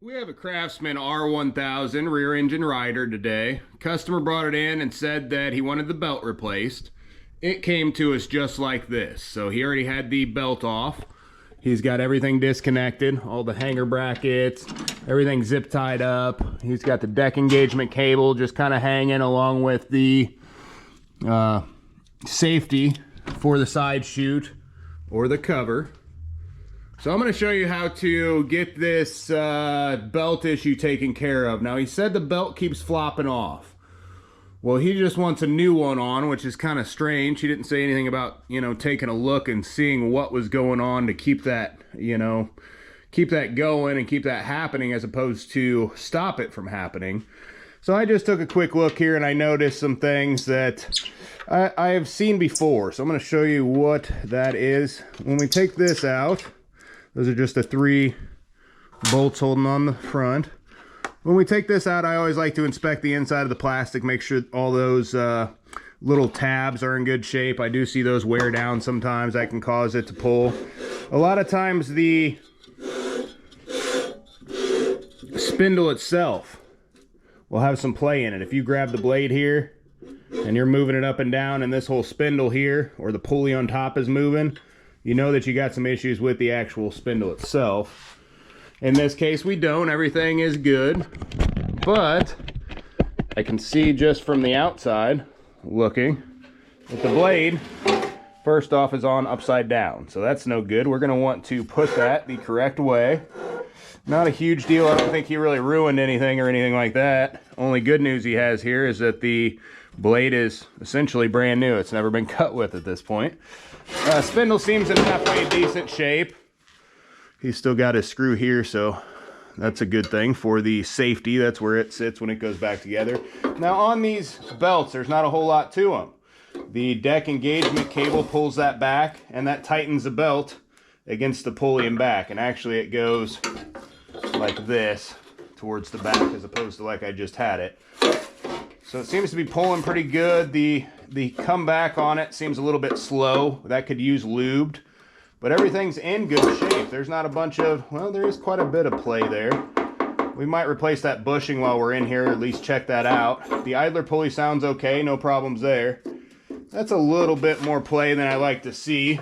We have a Craftsman R1000 rear engine rider today. Customer brought it in and said that he wanted the belt replaced. It came to us just like this. So he already had the belt off. He's got everything disconnected, all the hanger brackets, everything zip tied up. He's got the deck engagement cable just kind of hanging along with the safety for the side chute or the cover. So I'm going to show you how to get this belt issue taken care of. Now, he said the belt keeps flopping off. Well, he just wants a new one on, which is kind of strange. He didn't say anything about, taking a look and seeing what was going on to keep that, keep that going and keep that happening as opposed to stop it from happening. So I just took a quick look here and I noticed some things that I have seen before. So I'm going to show you what that is. When we take this out, those are just the 3 bolts holding on the front. When we take this out, I always like to inspect the inside of the plastic, make sure all those little tabs are in good shape. I do see those wear down sometimes. That can cause it to pull. A lot of times the spindle itself will have some play in it. If you grab the blade here and you're moving it up and down and this whole spindle here or the pulley on top is moving, you know that you got some issues with the actual spindle itself. In this case, we don't. Everything is good. But I can see just from the outside looking that the blade, first off, is on upside down. So that's no good. We're going to want to put that the correct way. Not a huge deal. I don't think he really ruined anything or anything like that. Only good news he has here is that the blade is essentially brand new. It's never been cut with at this point. Spindle seems in halfway decent shape. He's still got his screw here, so that's a good thing for the safety. That's where it sits when it goes back together. Now on these belts, there's not a whole lot to them. The deck engagement cable pulls that back, and that tightens the belt against the pulley and back. And actually it goes like this towards the back as opposed to like I just had it. So it seems to be pulling pretty good. The comeback on it seems a little bit slow. That could use lubed. But everything's in good shape. There's not a bunch of, well, there is quite a bit of play there. We might replace that bushing while we're in here, at least check that out. The idler pulley sounds okay, no problems there. That's a little bit more play than I like to see.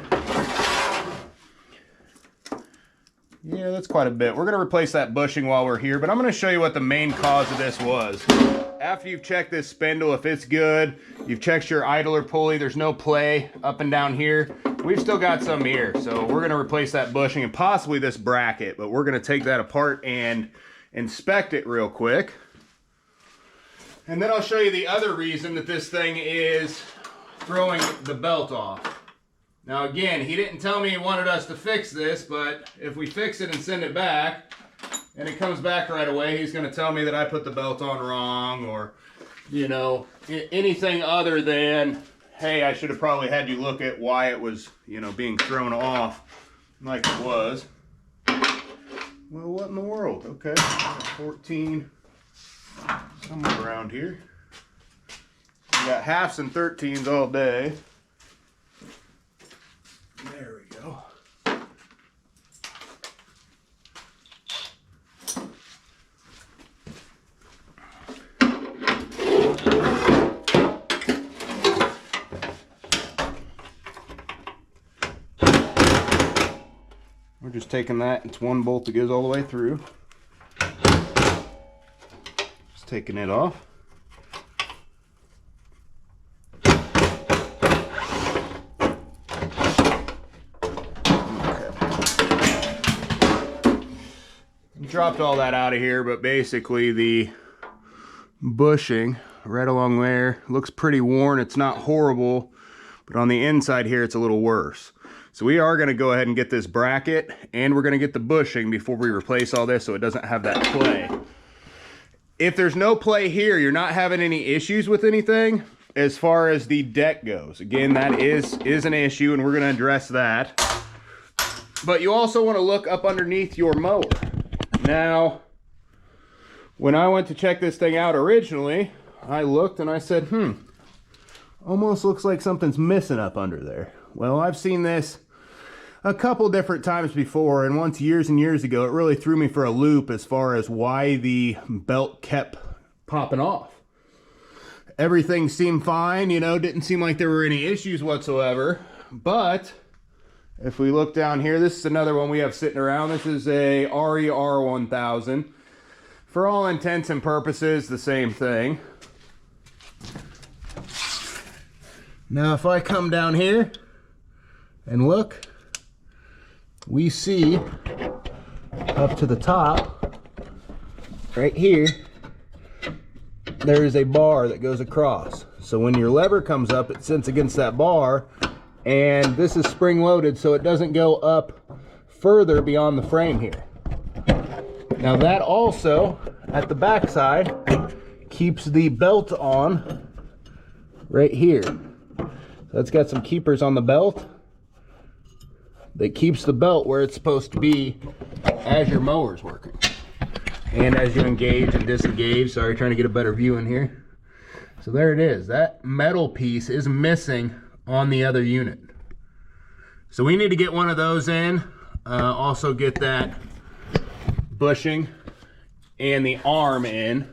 Yeah, that's quite a bit. We're going to replace that bushing while we're here, but I'm going to show you what the main cause of this was. After you've checked this spindle, if it's good, you've checked your idler pulley, there's no play up and down here. We've still got some here, so we're going to replace that bushing and possibly this bracket, but we're going to take that apart and inspect it real quick. And then I'll show you the other reason that this thing is throwing the belt off. Now again, he didn't tell me he wanted us to fix this, but if we fix it and send it back, and it comes back right away, he's going to tell me that I put the belt on wrong, or, anything other than, hey, I should have probably had you look at why it was, being thrown off like it was. Well, what in the world? Okay, 14, somewhere around here. We got halves and 13s all day. There we go. We're just taking that, it's one bolt that goes all the way through. Just taking it off. Dropped all that out of here, but basically the bushing right along there looks pretty worn. It's not horrible, but on the inside here it's a little worse. So we are going to go ahead and get this bracket, and we're going to get the bushing before we replace all this so it doesn't have that play. If there's no play here, you're not having any issues with anything as far as the deck goes. Again, that is an issue, and we're going to address that. But you also want to look up underneath your mower. Now, when I went to check this thing out originally, I looked and I said, almost looks like something's missing up under there. Well, I've seen this a couple different times before, and once years and years ago, it really threw me for a loop as far as why the belt kept popping off. Everything seemed fine, you know, didn't seem like there were any issues whatsoever. But if we look down here, this is another one we have sitting around. This is a Mower R1000. For all intents and purposes, the same thing. Now, if I come down here and look, we see up to the top, right here, there is a bar that goes across. So when your lever comes up, it sits against that bar, and this is spring loaded, so it doesn't go up further beyond the frame here. Now that also, at the back side, keeps the belt on right here. So it's got some keepers on the belt that keeps the belt where it's supposed to be as your mower's working. And as you engage and disengage, sorry, trying to get a better view in here. So there it is. That metal piece is missing on the other unit. So we need to get one of those in. Also get that bushing and the arm in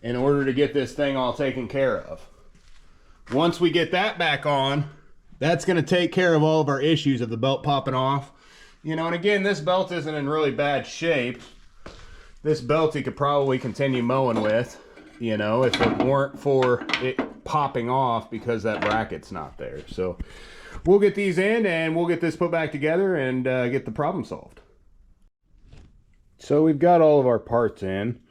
order to get this thing all taken care of. Once we get that back on, that's going to take care of all of our issues of the belt popping off. You know, and again, this belt isn't in really bad shape. This belt you could probably continue mowing with, you know, if it weren't for it popping off because that bracket's not there. So we'll get these in and we'll get this put back together and get the problem solved. So we've got all of our parts in.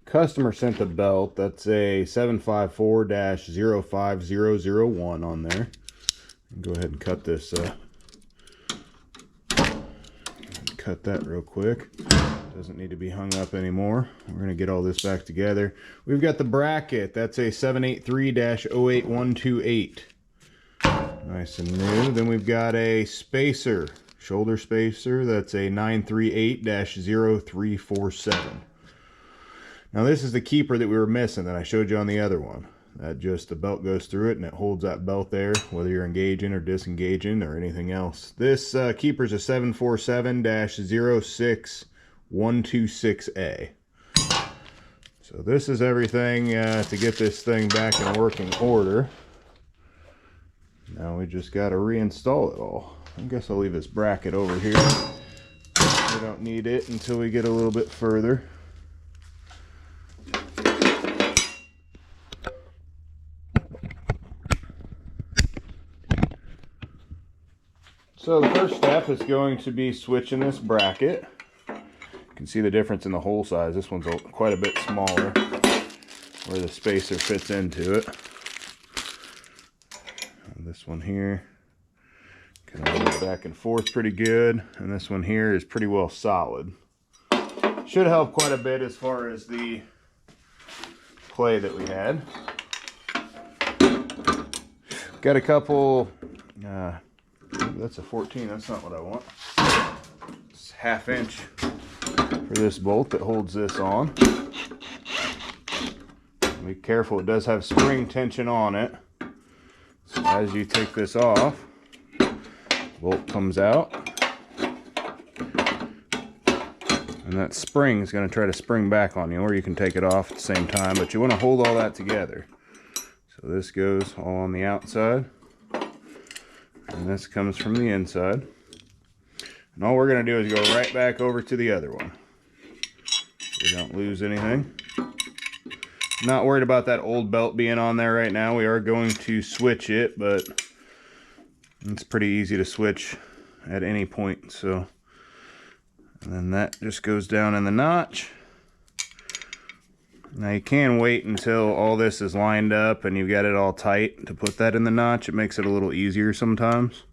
Customer sent the belt. That's a 754-05001 on there. Go ahead and cut this. Cut that real quick. Doesn't need to be hung up anymore. We're going to get all this back together. We've got the bracket. That's a 783-08128. Nice and new. Then we've got a spacer, shoulder spacer. That's a 938-0347. Now this is the keeper that we were missing that I showed you on the other one. That just, the belt goes through it and it holds that belt there, whether you're engaging or disengaging or anything else. This keeper's a 747-06126A. So this is everything to get this thing back in working order. Now we just got to reinstall it all. I guess I'll leave this bracket over here. We don't need it until we get a little bit further. So the first step is going to be switching this bracket. You can see the difference in the hole size. This one's quite a bit smaller where the spacer fits into it. And this one here can move back and forth pretty good. And this one here is pretty well solid. Should help quite a bit as far as the play that we had. Got a couple... that's a 14, that's not what I want. It's 1/2 inch for this bolt that holds this on. Be careful, it does have spring tension on it. So as you take this off, bolt comes out. And that spring is going to try to spring back on you, or you can take it off at the same time, but you want to hold all that together. So this goes all on the outside. And this comes from the inside. And all we're going to do is go right back over to the other one. So we don't lose anything. Not worried about that old belt being on there right now. We are going to switch it, but it's pretty easy to switch at any point. So, and then that just goes down in the notch. Now you can wait until all this is lined up and you've got it all tight to put that in the notch. It makes it a little easier sometimes.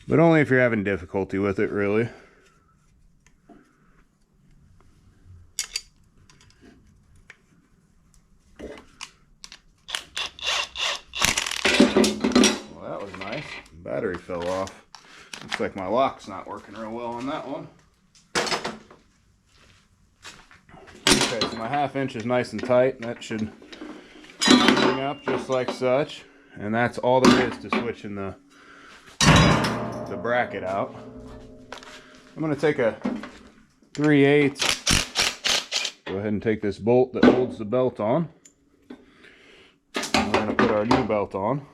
But only if you're having difficulty with it, really. Well, that was nice. Battery fell off. Looks like my lock's not working real well on that one. Okay, so my 1/2 inch is nice and tight. That should bring up just like such. And that's all there is to switching the the bracket out. I'm going to take a 3/8. Go ahead and take this bolt that holds the belt on. We're going to put our new belt on.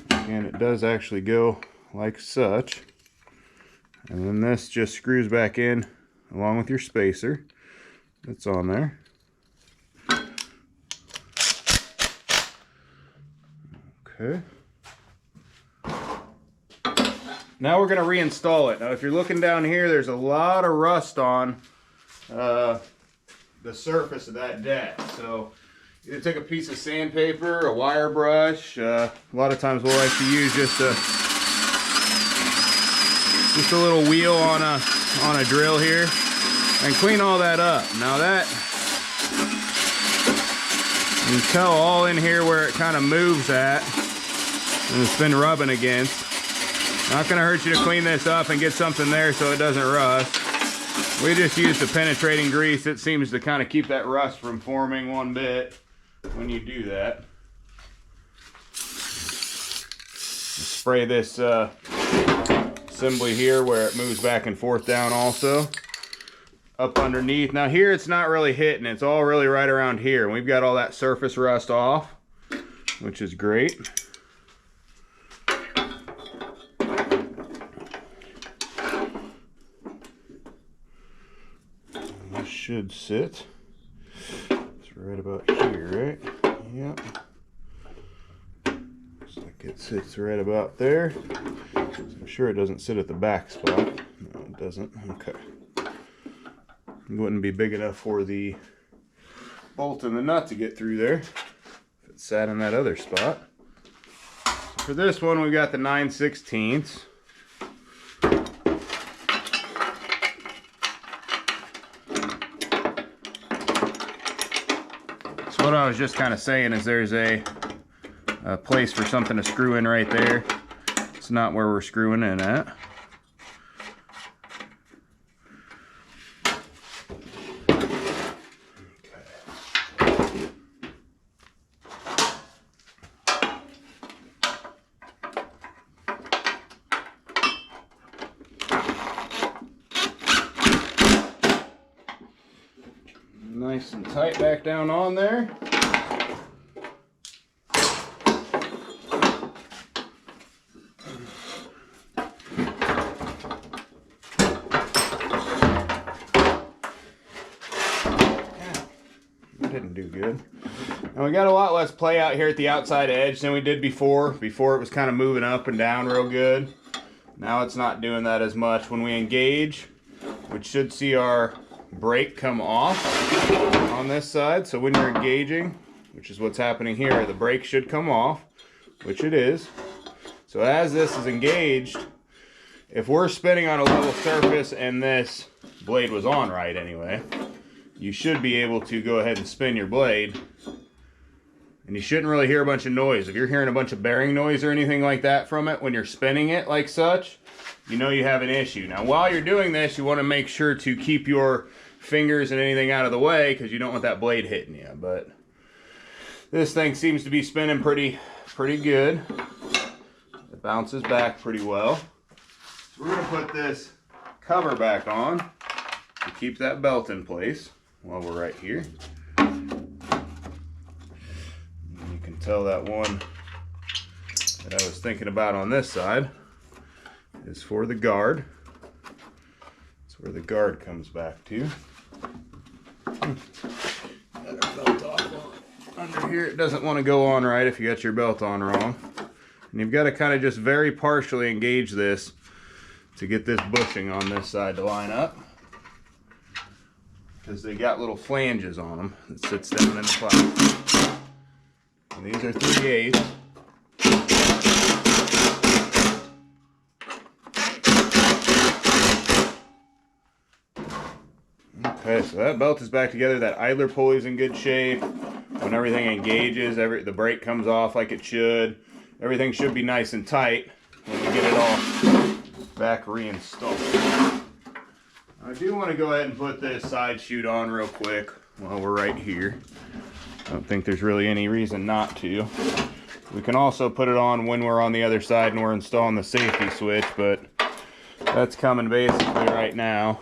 And it does actually go like such. And then this just screws back in along with your spacer that's on there. Okay. Now we're going to reinstall it. Now if you're looking down here, there's a lot of rust on the surface of that deck. So either take a piece of sandpaper, a wire brush. A lot of times we'll like to use just a little wheel on a drill here and clean all that up. Now that, you can tell all in here where it kind of moves at and it's been rubbing against. Not going to hurt you to clean this up and get something there so it doesn't rust. We just used the penetrating grease. It seems to kind of keep that rust from forming one bit when you do that. Spray this assembly here where it moves back and forth down also. Up underneath. Now here it's not really hitting. It's all really right around here. And we've got all that surface rust off, which is great. This should sit. It's right about here, right? Yep. Looks like it sits right about there. So I'm sure it doesn't sit at the back spot. No, it doesn't. Okay. It wouldn't be big enough for the bolt and the nut to get through there if it sat in that other spot. For this one, we've got the 9/16. So what I was just kind of saying is there's a place for something to screw in right there. It's not where we're screwing in at. Nice and tight back down on there. That didn't do good. And we got a lot less play out here at the outside edge than we did before. Before it was kind of moving up and down real good. Now it's not doing that as much. When we engage, we should see our brake come off on this side. So when you're engaging, which is what's happening here, the brake should come off, which it is. So as this is engaged, if we're spinning on a level surface and this blade was on right anyway, you should be able to go ahead and spin your blade, and you shouldn't really hear a bunch of noise. If you're hearing a bunch of bearing noise or anything like that from it when you're spinning it like such, you know you have an issue. Now while you're doing this, you want to make sure to keep your fingers and anything out of the way because you don't want that blade hitting you. But this thing seems to be spinning pretty good. It bounces back pretty well. So we're going to put this cover back on to keep that belt in place while we're right here. And you can tell that one that I was thinking about on this side is for the guard. That's where the guard comes back to. Got our belt off under here. It doesn't want to go on right if you got your belt on wrong. And you've got to kind of just very partially engage this to get this bushing on this side to line up, because they got little flanges on them that sits down in the plastic. And these are 3/8. Okay, so that belt is back together. That idler pulley is in good shape. When everything engages, the brake comes off like it should. Everything should be nice and tight when we get it all back reinstalled. I do want to go ahead and put this side chute on real quick while we're right here. I don't think there's really any reason not to. We can also put it on when we're on the other side and we're installing the safety switch, but that's coming basically right now.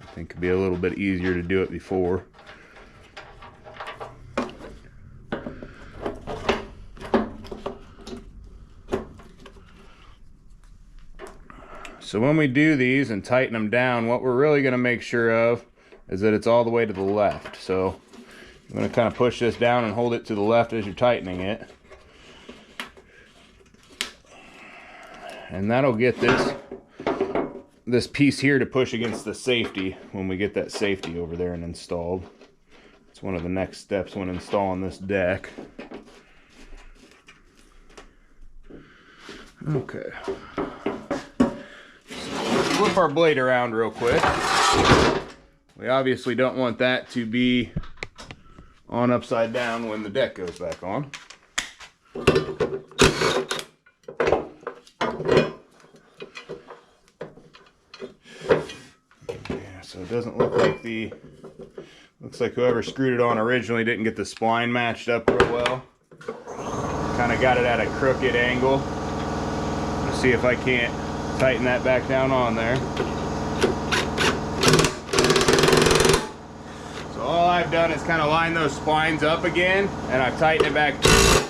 I think it'd be a little bit easier to do it before. So when we do these and tighten them down, what we're really going to make sure of is that it's all the way to the left. So I'm going to kind of push this down and hold it to the left as you're tightening it. And that'll get this piece here to push against the safety when we get that safety over there and installed. It's one of the next steps when installing this deck. Okay. Flip our blade around real quick. We obviously don't want that to be on upside down when the deck goes back on. Yeah, so it doesn't look like looks like whoever screwed it on originally didn't get the spline matched up real well. Kind of got it at a crooked angle. Let's see if I can't tighten that back down on there. So all I've done is kind of line those splines up again, and I've tightened it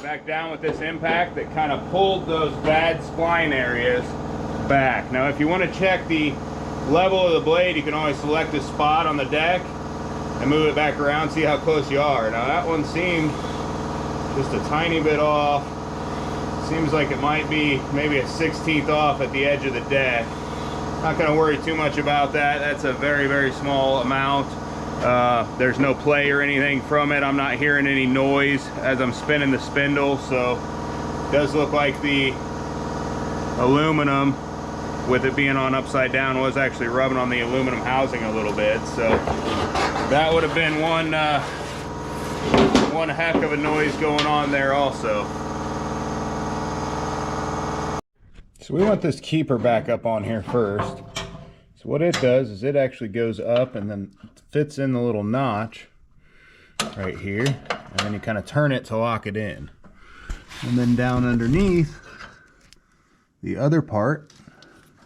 back down with this impact that kind of pulled those bad spline areas back. Now if you want to check the level of the blade, you can always select a spot on the deck and move it back around, see how close you are. Now that one seemed just a tiny bit off. Seems like it might be maybe a 1/16 off at the edge of the deck. Not going to worry too much about that. That's a very, very small amount. There's no play or anything from it. I'm not hearing any noise as I'm spinning the spindle, so it does look like the aluminum, with it being on upside down, was actually rubbing on the aluminum housing a little bit. So that would have been one heck of a noise going on there also. So we want this keeper back up on here first. So what it does is it actually goes up and then fits in the little notch right here, and then you kind of turn it to lock it in. And then down underneath the other part,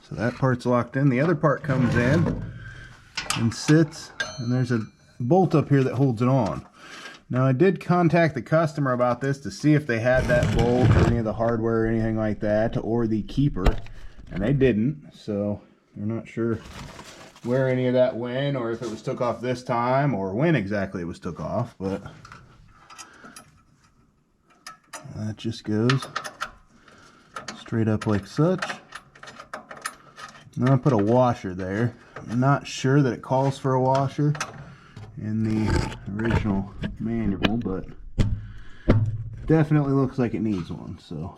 so that part's locked in, the other part comes in and sits, and there's a bolt up here that holds it on. Now I did contact the customer about this to see if they had that bolt or any of the hardware or anything like that, or the keeper, and they didn't, so they're not sure where any of that went, or if it was took off this time, or when exactly it was took off. But that just goes straight up like such. Now I'll put a washer there. I'm not sure that it calls for a washer in the original manual, but definitely looks like it needs one. So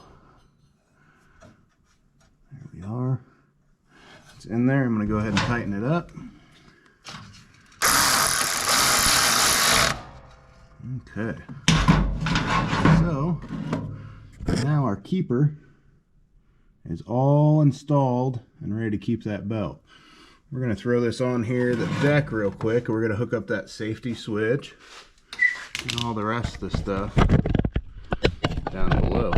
there we are. It's in there. I'm going to go ahead and tighten it up. Okay. So now our keeper is all installed and ready to keep that belt. We're going to throw this on here, the deck, real quick. We're going to hook up that safety switch and all the rest of the stuff down below.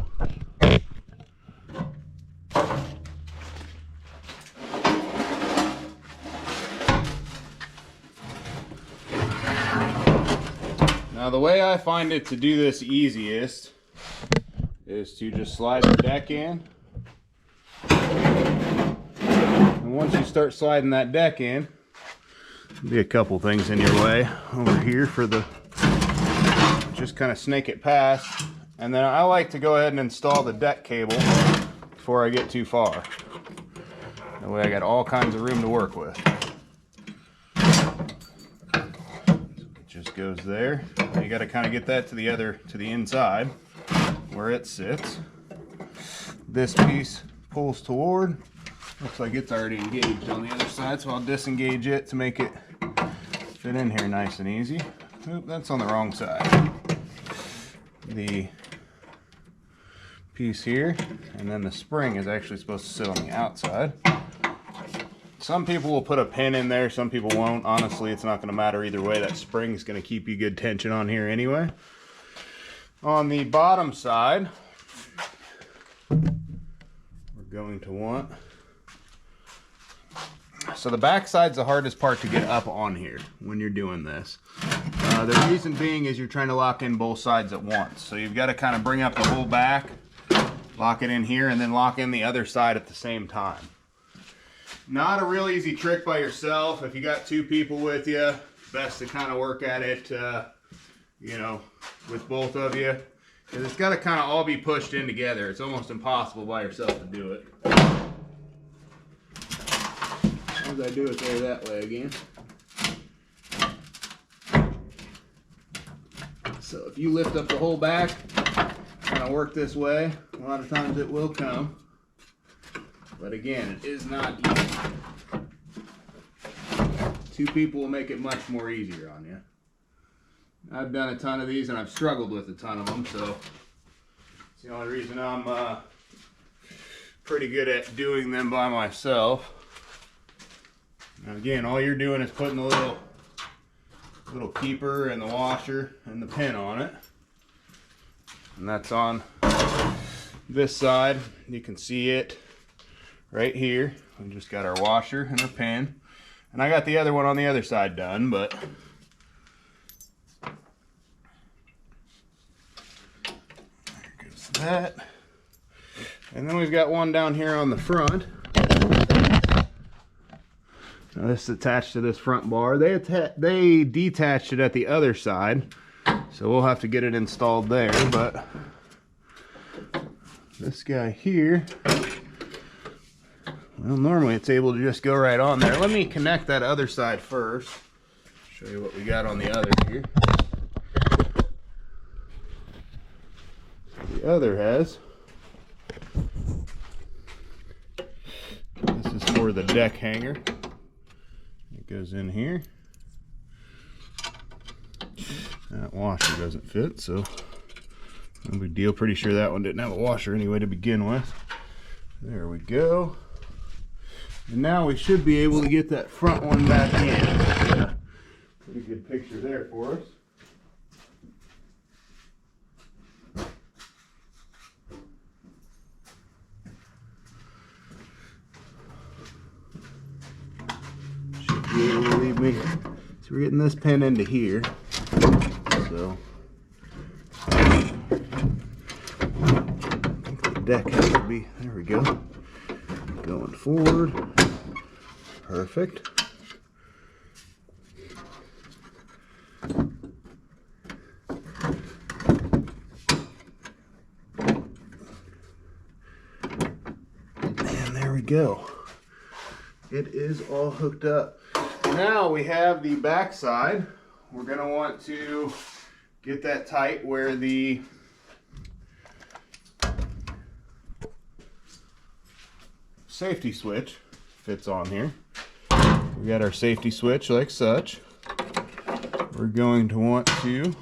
Now the way I find it to do this easiest is to just slide the deck in. And once you start sliding that deck in, there'll be a couple things in your way over here for the, just kind of snake it past. And then I like to go ahead and install the deck cable before I get too far. That way I got all kinds of room to work with. It just goes there. You got to kind of get that to the inside where it sits. This piece pulls toward. Looks like it's already engaged on the other side, so I'll disengage it to make it fit in here nice and easy. Oop, that's on the wrong side. The piece here, and then the spring is actually supposed to sit on the outside. Some people will put a pin in there, some people won't. Honestly, it's not going to matter either way. That spring is going to keep you good tension on here anyway. On the bottom side, we're going to want, so the back side's the hardest part to get up on here when you're doing this. The reason being is you're trying to lock in both sides at once. So you've got to kind of bring up the whole back, lock it in here, and then lock in the other side at the same time. Not a real easy trick by yourself. If you got two people with you, best to kind of work at it, you know, with both of you. Because it's got to kind of all be pushed in together. It's almost impossible by yourself to do it. As I do it there that way again. So if you lift up the whole back, kind of work this way, a lot of times it will come. But again, it is not easy. Two people will make it much more easier on you. I've done a ton of these and I've struggled with a ton of them, so it's the only reason I'm pretty good at doing them by myself. Now again, all you're doing is putting the little keeper and the washer and the pin on it. And that's on this side. You can see it right here. We just got our washer and our pin. And I got the other one on the other side done, but there goes that. And then we've got one down here on the front. Now this is attached to this front bar. They detached it at the other side, so we'll have to get it installed there. But this guy here, well, normally it's able to just go right on there. Let me connect that other side first. Show you what we got on the other here. The other has, this is for the deck hanger. It goes in here. That washer doesn't fit, so no big deal. Pretty sure that one didn't have a washer anyway to begin with. There we go. And now we should be able to get that front one back in. Pretty good picture there for us. Be able to leave me. So we're getting this pin into here. So I think the deck has to be, there we go. Going forward. Perfect. And there we go. It is all hooked up. Now we have the back side. We're going to want to get that tight where the safety switch fits on here. We got our safety switch like such. We're going to want to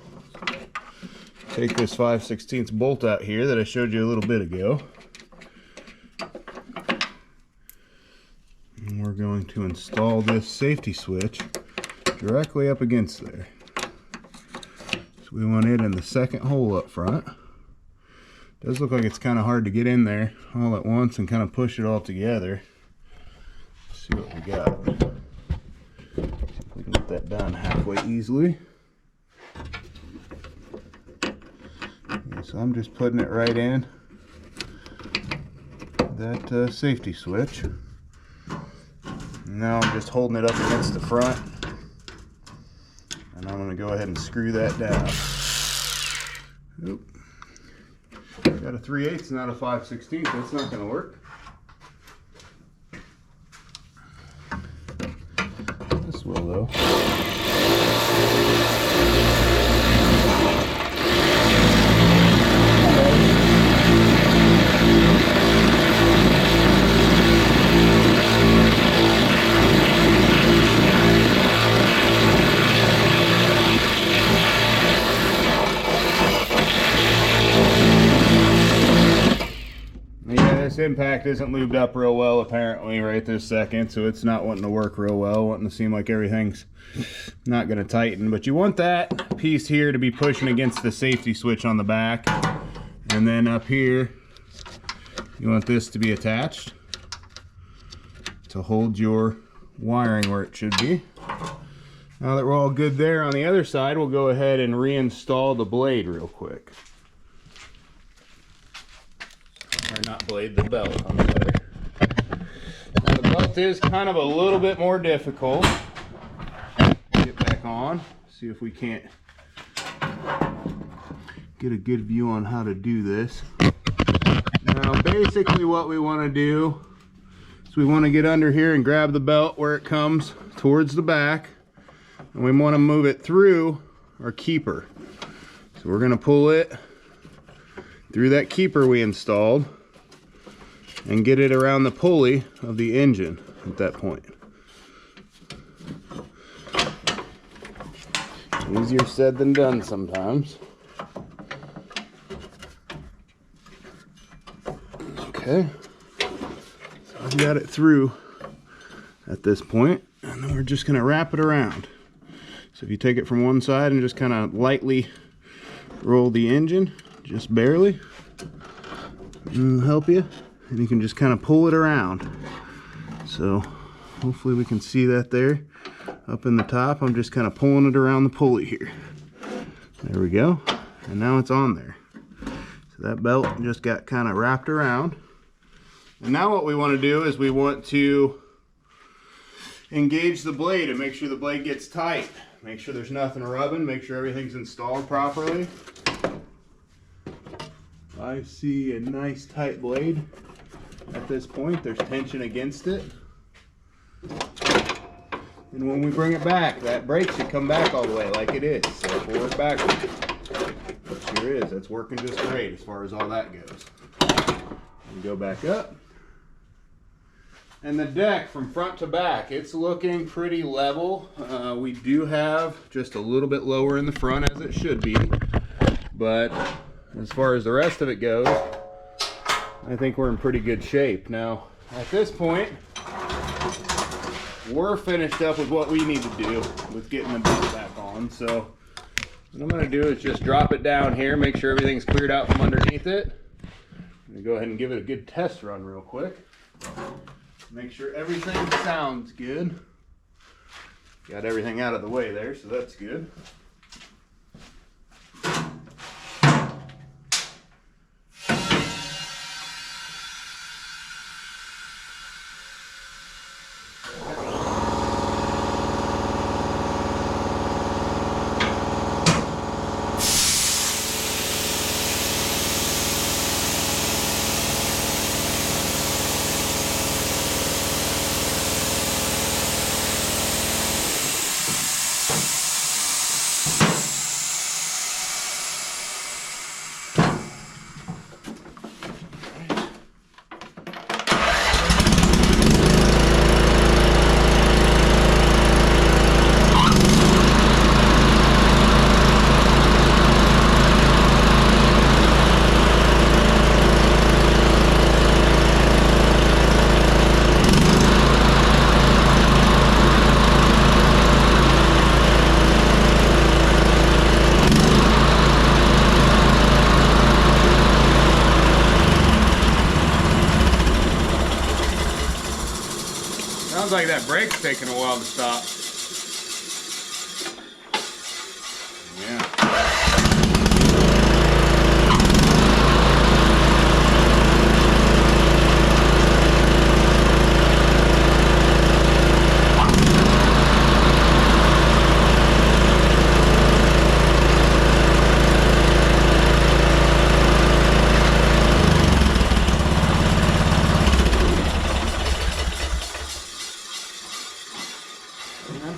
take this 5/16 bolt out here that I showed you a little bit ago. And we're going to install this safety switch directly up against there. So we want it in the second hole up front. It does look like it's kind of hard to get in there all at once and kind of push it all together. Let's see what we got. See if we can get that done halfway easily. Okay, so I'm just putting it right in that safety switch. Now I'm just holding it up against the front, and I'm going to go ahead and screw that down. Oop. Got a 3/8, not a 5/16. That's not going to work. This will though. This impact isn't lubed up real well apparently right this second, so it's not wanting to work real well, wanting to seem like everything's not going to tighten. But you want that piece here to be pushing against the safety switch on the back, And then up here, you want this to be attached to hold your wiring where it should be. Now that we're all good there, on the other side, we'll go ahead and reinstall the blade real quick. Or not blade, the belt on the other. Now the belt is kind of a little bit more difficult. Get back on, see if we can't get a good view on how to do this. Now basically what we want to do is we want to get under here and grab the belt where it comes towards the back, and we want to move it through our keeper. So we're going to pull it through that keeper we installed and get it around the pulley of the engine at that point. Easier said than done sometimes. Okay, so I've got it through at this point, and then we're just going to wrap it around. So if you take it from one side and just kind of lightly roll the engine, just barely, it'll help you, and you can just kind of pull it around. So hopefully we can see that there up in the top. I'm just kind of pulling it around the pulley here. There we go, and now it's on there. So that belt just got kind of wrapped around. And now what we want to do is we want to engage the blade and make sure the blade gets tight. Make sure there's nothing rubbing, make sure everything's installed properly. I see a nice tight blade at this point. There's tension against it. And when we bring it back, that brake should come back all the way like it is. So if we work backwards, it sure is. That's working just great as far as all that goes. We go back up. And the deck from front to back, it's looking pretty level. We do have just a little bit lower in the front as it should be. But as far as the rest of it goes, I think we're in pretty good shape. Now, at this point, we're finished up with what we need to do with getting the belt back on. So what I'm going to do is just drop it down here, make sure everything's cleared out from underneath it. I'm going to go ahead and give it a good test run real quick. Make sure everything sounds good. Got everything out of the way there, so that's good. Sounds like that brake's taking a while to stop. Yeah.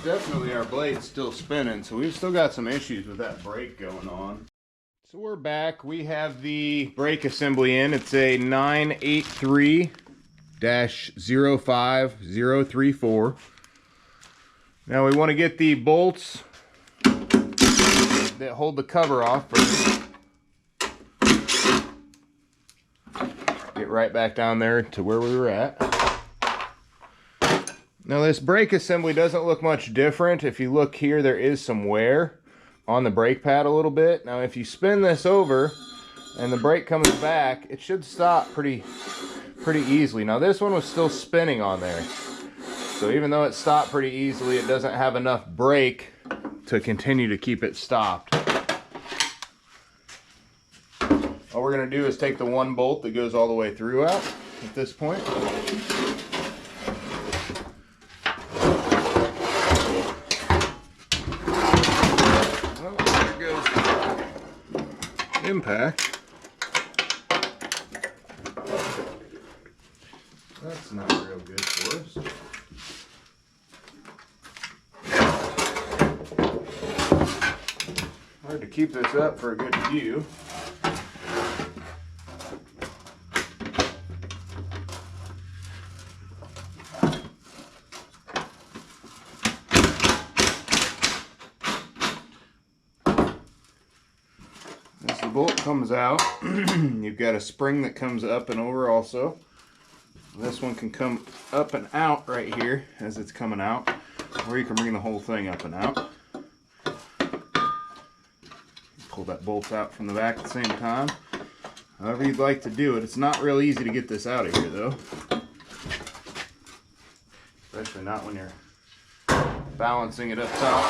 Definitely our blade's still spinning, so we've still got some issues with that brake going on. So we're back. We have the brake assembly in. It's a 983-05034. Now we want to get the bolts that hold the cover off first. Get right back down there to where we were at. Now this brake assembly doesn't look much different. If you look here, there is some wear on the brake pad a little bit. Now if you spin this over, and the brake comes back, it should stop pretty easily. Now this one was still spinning on there, so even though it stopped pretty easily, it doesn't have enough brake to continue to keep it stopped. All we're going to do is take the one bolt that goes all the way through out at this point. Well, there goes the impact. That's not real good for us. Hard to keep this up for a good view. As the bolt comes out, you've got a spring that comes up and over also. This one can come up and out right here as it's coming out, or you can bring the whole thing up and out. Pull that bolt out from the back at the same time. However you'd like to do it. It's not real easy to get this out of here though. Especially not when you're balancing it up top.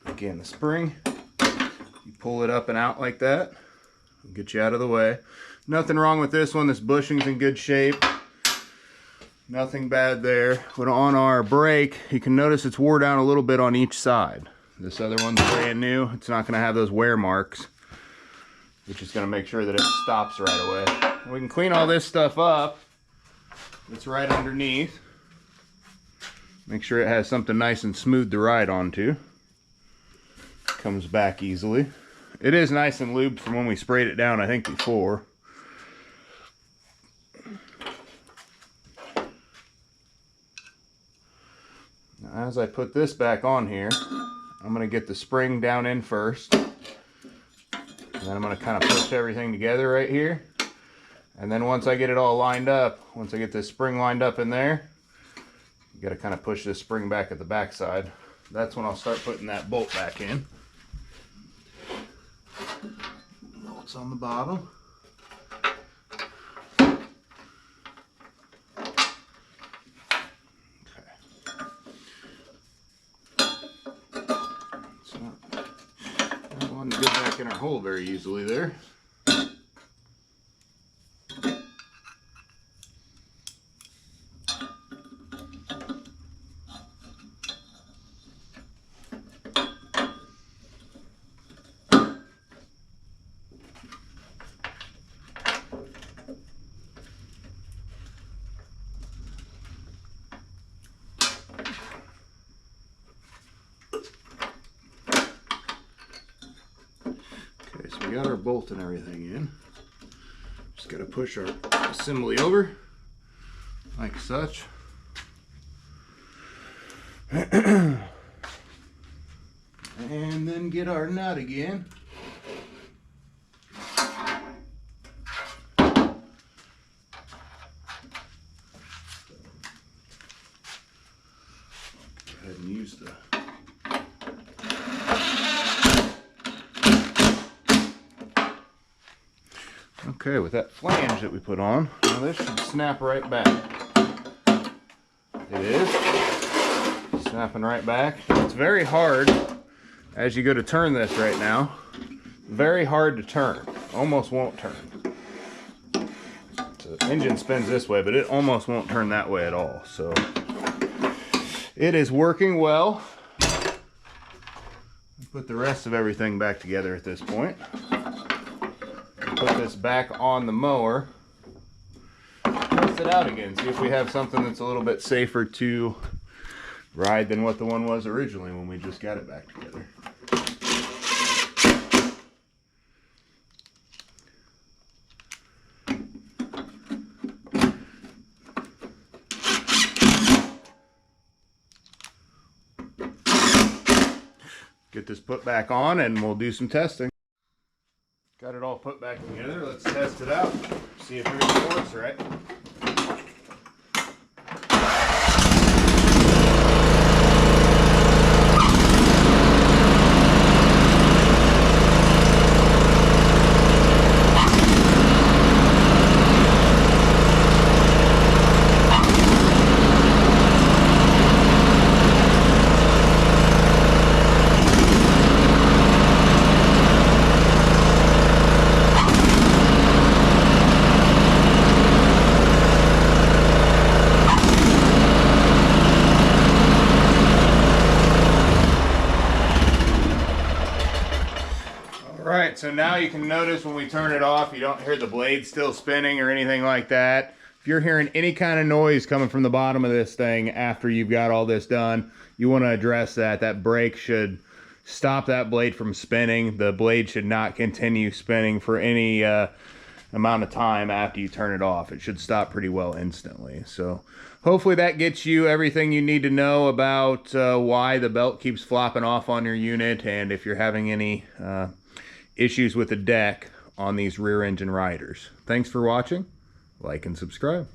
Again, the spring, you pull it up and out like that, it'll get you out of the way. Nothing wrong with this one. This bushing's in good shape. Nothing bad there. But on our brake, you can notice it's wore down a little bit on each side. This other one's brand new. It's not going to have those wear marks, which is going to make sure that it stops right away. And we can clean all this stuff up. It's right underneath. Make sure it has something nice and smooth to ride onto. Comes back easily. It is nice and lubed from when we sprayed it down, I think, before. Now, as I put this back on here, I'm going to get the spring down in first. And then I'm going to kind of push everything together right here. And then once I get it all lined up, once I get this spring lined up in there, you got to kind of push this spring back at the back side. That's when I'll start putting that bolt back in. Bolts on the bottom. Okay. It's not wanting to get back in our hole very easily there. We got our bolt and everything in. Just got to push our assembly over like such. And then get our nut again. Go ahead and use the okay, with that flange that we put on, now this should snap right back. It is. Snapping right back. It's very hard as you go to turn this right now. Very hard to turn. Almost won't turn. So the engine spins this way, but it almost won't turn that way at all. So it is working well. Put the rest of everything back together at this point. Put this back on the mower, test it out again, see if we have something that's a little bit safer to ride than what the one was originally when we just got it back together. Get this put back on and we'll do some testing. Got it all put back together. Let's test it out. See if everything works right. so now you can notice when we turn it off, you don't hear the blade still spinning or anything like that. If you're hearing any kind of noise coming from the bottom of this thing after you've got all this done, you want to address that. That brake should stop that blade from spinning. The blade should not continue spinning for any amount of time after you turn it off. It should stop pretty well instantly. So hopefully that gets you everything you need to know about why the belt keeps flopping off on your unit, and if you're having any issues with the deck on these rear engine riders. Thanks for watching. Like and subscribe.